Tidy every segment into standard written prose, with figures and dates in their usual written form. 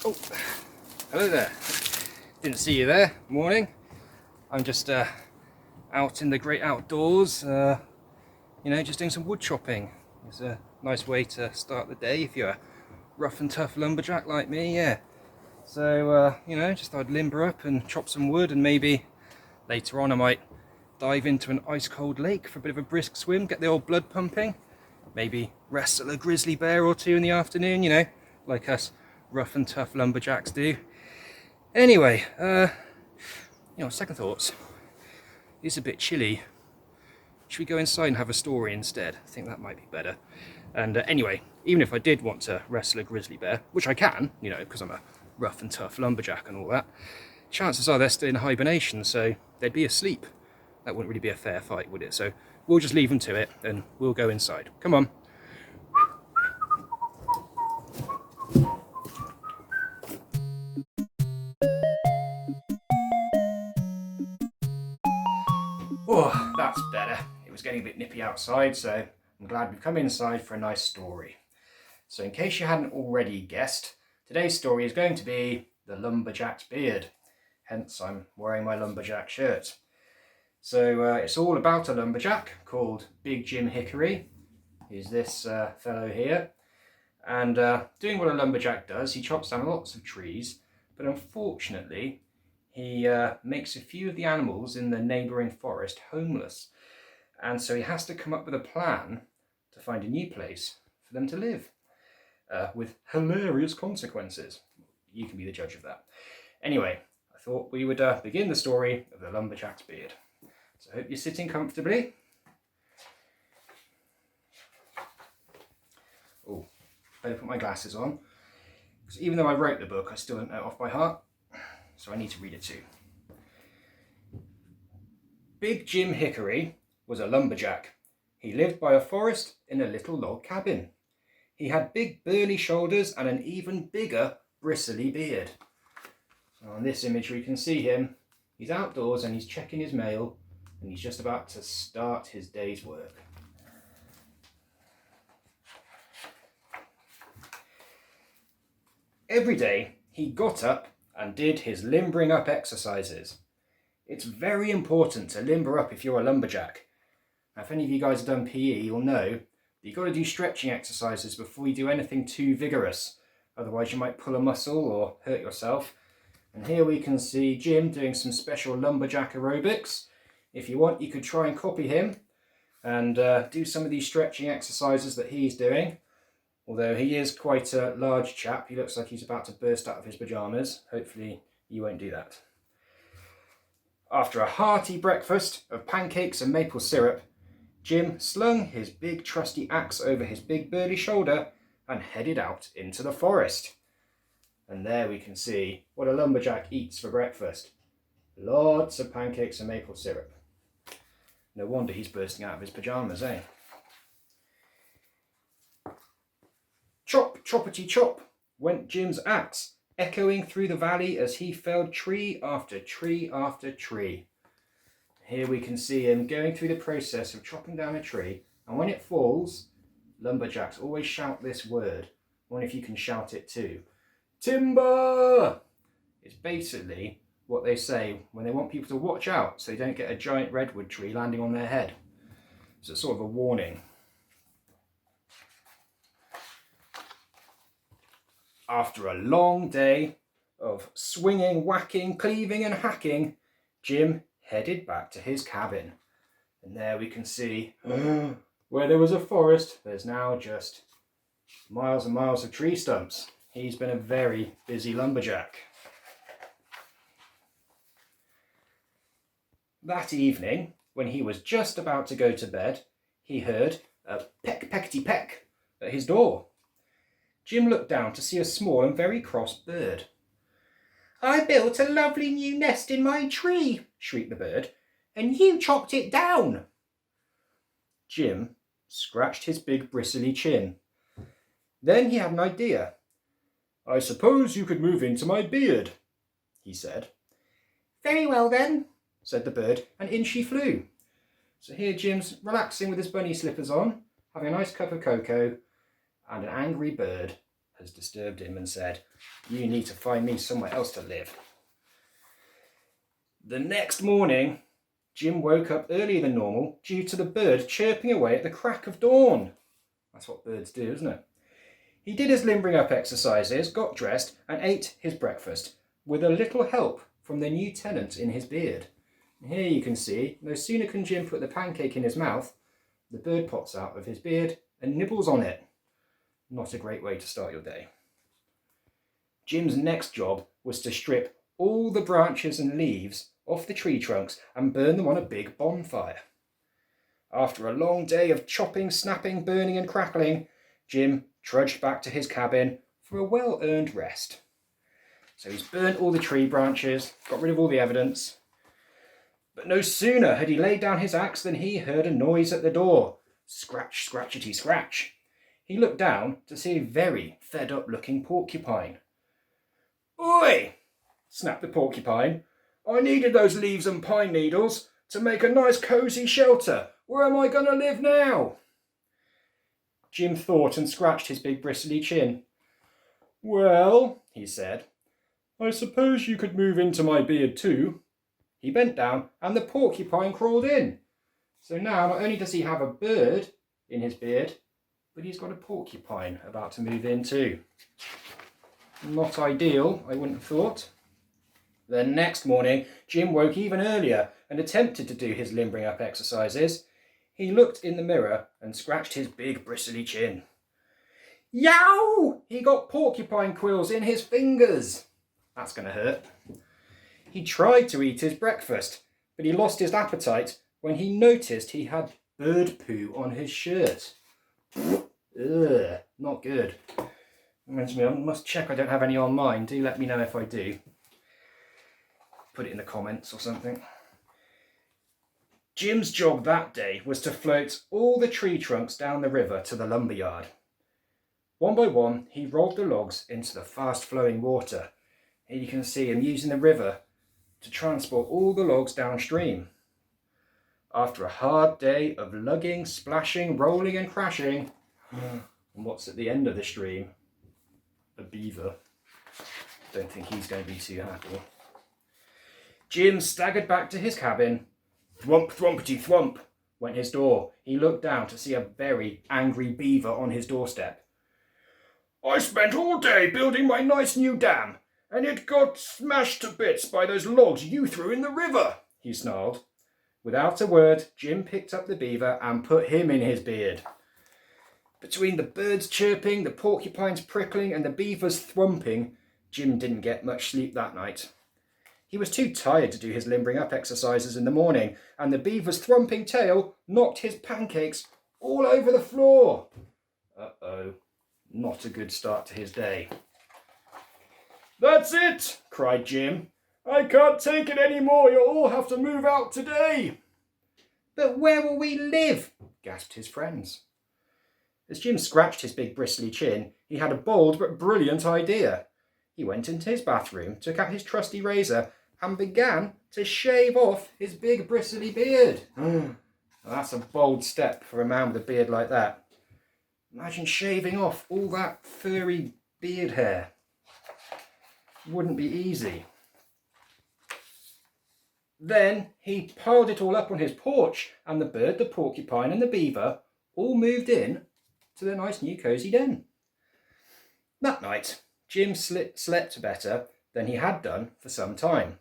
Oh, hello there. Didn't see you there. Morning. I'm just out in the great outdoors, just doing some wood chopping. It's a nice way to start the day if you're a rough and tough lumberjack like me, yeah. So, just thought I'd limber up and chop some wood, and maybe later on I might dive into an ice cold lake for a bit of a brisk swim, get the old blood pumping. Maybe wrestle a grizzly bear or two in the afternoon, like us rough and tough lumberjacks do. Anyway, second thoughts. It's a bit chilly. Should we go inside and have a story instead? I think that might be better. And anyway, even if I did want to wrestle a grizzly bear, which I can, because I'm a rough and tough lumberjack and all that, chances are they're still in hibernation, so they'd be asleep. That wouldn't really be a fair fight, would it? So we'll just leave them to it and we'll go inside. Come on. Oh, that's better. It was getting a bit nippy outside, so I'm glad we've come inside for a nice story. So in case you hadn't already guessed, today's story is going to be The Lumberjack's Beard. Hence I'm wearing my lumberjack shirt. So it's all about a lumberjack called Big Jim Hickory. He's this fellow here. And doing what a lumberjack does, he chops down lots of trees, but unfortunately he makes a few of the animals in the neighbouring forest homeless. And so he has to come up with a plan to find a new place for them to live, with hilarious consequences. You can be the judge of that. Anyway, I thought we would begin the story of the Lumberjack's Beard. So I hope you're sitting comfortably. Oh, better put my glasses on, because even though I wrote the book, I still don't know it off by heart, so I need to read it too. Big Jim Hickory was a lumberjack. He lived by a forest in a little log cabin. He had big burly shoulders and an even bigger bristly beard. So on this image we can see him. He's outdoors and he's checking his mail, and he's just about to start his day's work. Every day he got up and did his limbering up exercises. It's very important to limber up if you're a lumberjack. Now, if any of you guys have done PE, you'll know that you've got to do stretching exercises before you do anything too vigorous. Otherwise you might pull a muscle or hurt yourself. And here we can see Jim doing some special lumberjack aerobics. If you want, you could try and copy him and do some of these stretching exercises that he's doing. Although he is quite a large chap, he looks like he's about to burst out of his pyjamas. Hopefully you won't do that. After a hearty breakfast of pancakes and maple syrup, Jim slung his big trusty axe over his big burly shoulder and headed out into the forest. And there we can see what a lumberjack eats for breakfast. Lots of pancakes and maple syrup. No wonder he's bursting out of his pyjamas, eh? Chop, choppity chop, went Jim's axe, echoing through the valley as he felled tree after tree after tree. Here we can see him going through the process of chopping down a tree, and when it falls, lumberjacks always shout this word. I wonder if you can shout it too. Timber! It's basically what they say when they want people to watch out so they don't get a giant redwood tree landing on their head. So it's sort of a warning. After a long day of swinging, whacking, cleaving and hacking, Jim headed back to his cabin. And there we can see where there was a forest, there's now just miles and miles of tree stumps. He's been a very busy lumberjack. That evening, when he was just about to go to bed, he heard a peck peckety peck at his door. Jim looked down to see a small and very cross bird. "I built a lovely new nest in my tree," shrieked the bird, "and you chopped it down." Jim scratched his big bristly chin. Then he had an idea. "I suppose you could move into my beard," he said. "Very well then," said the bird, and in she flew. So here Jim's relaxing with his bunny slippers on, having a nice cup of cocoa, and an angry bird has disturbed him and said, "You need to find me somewhere else to live." The next morning, Jim woke up earlier than normal due to the bird chirping away at the crack of dawn. That's what birds do, isn't it? He did his limbering up exercises, got dressed and ate his breakfast with a little help from the new tenant in his beard. Here you can see, no sooner can Jim put the pancake in his mouth, the bird pops out of his beard and nibbles on it. Not a great way to start your day. Jim's next job was to strip all the branches and leaves off the tree trunks and burn them on a big bonfire. After a long day of chopping, snapping, burning and crackling, Jim trudged back to his cabin for a well-earned rest. So he's burnt all the tree branches, got rid of all the evidence. But no sooner had he laid down his axe than he heard a noise at the door. Scratch, scratchety, scratch. He looked down to see a very fed-up looking porcupine. "Oi!" snapped the porcupine. "I needed those leaves and pine needles to make a nice cosy shelter. Where am I going to live now?" Jim thought and scratched his big bristly chin. "Well," he said, "I suppose you could move into my beard too." He bent down and the porcupine crawled in. So now not only does he have a bird in his beard, but he's got a porcupine about to move in too. Not ideal, I wouldn't have thought. The next morning, Jim woke even earlier and attempted to do his limbering up exercises. He looked in the mirror and scratched his big bristly chin. Yow! He got porcupine quills in his fingers. That's going to hurt. He tried to eat his breakfast, but he lost his appetite when he noticed he had bird poo on his shirt. Ugh, not good. Reminds me, I must check I don't have any on mine. Do let me know if I do. Put it in the comments or something. Jim's job that day was to float all the tree trunks down the river to the lumberyard. One by one, he rolled the logs into the fast-flowing water. Here you can see him using the river to transport all the logs downstream. After a hard day of lugging, splashing, rolling and crashing, and what's at the end of the stream? A beaver. Don't think he's going to be too happy. Jim staggered back to his cabin. Thwump, thwumpety thwump went his door. He looked down to see a very angry beaver on his doorstep. "I spent all day building my nice new dam, and it got smashed to bits by those logs you threw in the river," he snarled. Without a word, Jim picked up the beaver and put him in his beard. Between the birds chirping, the porcupines prickling, and the beavers thwumping, Jim didn't get much sleep that night. He was too tired to do his limbering up exercises in the morning, and the beaver's thwumping tail knocked his pancakes all over the floor. Uh-oh, not a good start to his day. "That's it," cried Jim. "I can't take it anymore. You'll all have to move out today." "But where will we live?" gasped his friends. As Jim scratched his big bristly chin, he had a bold but brilliant idea. He went into his bathroom, took out his trusty razor, and began to shave off his big bristly beard. That's a bold step for a man with a beard like that. Imagine shaving off all that furry beard hair. Wouldn't be easy. Then he piled it all up on his porch, and the bird, the porcupine and the beaver all moved in to their nice new cosy den. That night, Jim slept better than he had done for some time.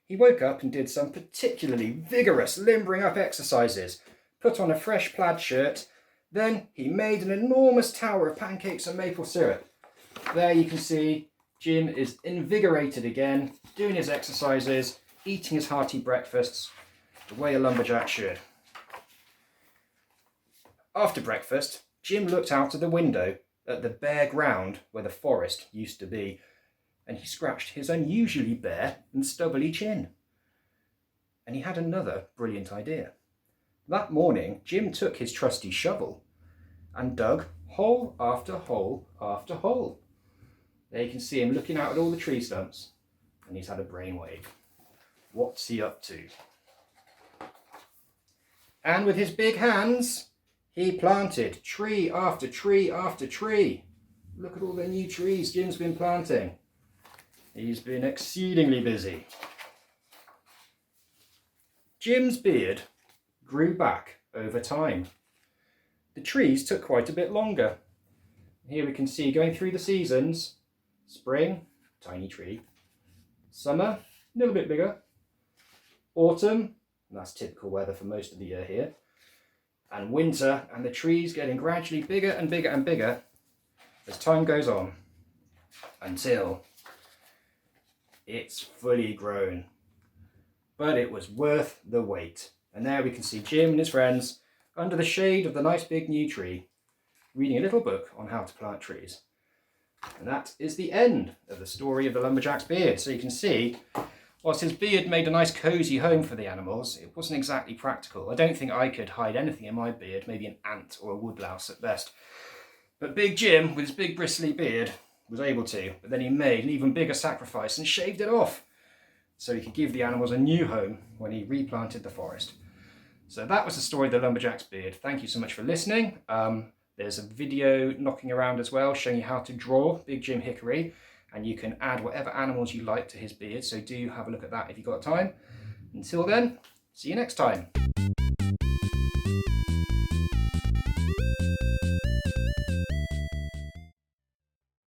He woke up and did some particularly vigorous limbering up exercises, put on a fresh plaid shirt, then he made an enormous tower of pancakes and maple syrup. There you can see Jim is invigorated again, doing his exercises, eating his hearty breakfasts, the way a lumberjack should. After breakfast, Jim looked out of the window at the bare ground where the forest used to be, and he scratched his unusually bare and stubbly chin. And he had another brilliant idea. That morning, Jim took his trusty shovel and dug hole after hole after hole. There you can see him looking out at all the tree stumps, and he's had a brainwave. What's he up to? And with his big hands, he planted tree after tree after tree. Look at all the new trees Jim's been planting. He's been exceedingly busy. Jim's beard grew back over time. The trees took quite a bit longer. Here we can see going through the seasons. Spring, tiny tree. Summer, a little bit bigger. Autumn, and that's typical weather for most of the year here. And winter, and the trees getting gradually bigger and bigger and bigger as time goes on, until it's fully grown. But it was worth the wait. And there we can see Jim and his friends under the shade of the nice big new tree, reading a little book on how to plant trees. And that is the end of the story of the lumberjack's beard. So you can see, whilst his beard made a nice cosy home for the animals, it wasn't exactly practical. I don't think I could hide anything in my beard, maybe an ant or a woodlouse at best. But Big Jim, with his big bristly beard, was able to. But then he made an even bigger sacrifice and shaved it off, so he could give the animals a new home when he replanted the forest. So that was the story of the lumberjack's beard. Thank you so much for listening. There's a video knocking around as well showing you how to draw Big Jim Hickory, and you can add whatever animals you like to his beard, so do have a look at that if you've got time. Until then, see you next time.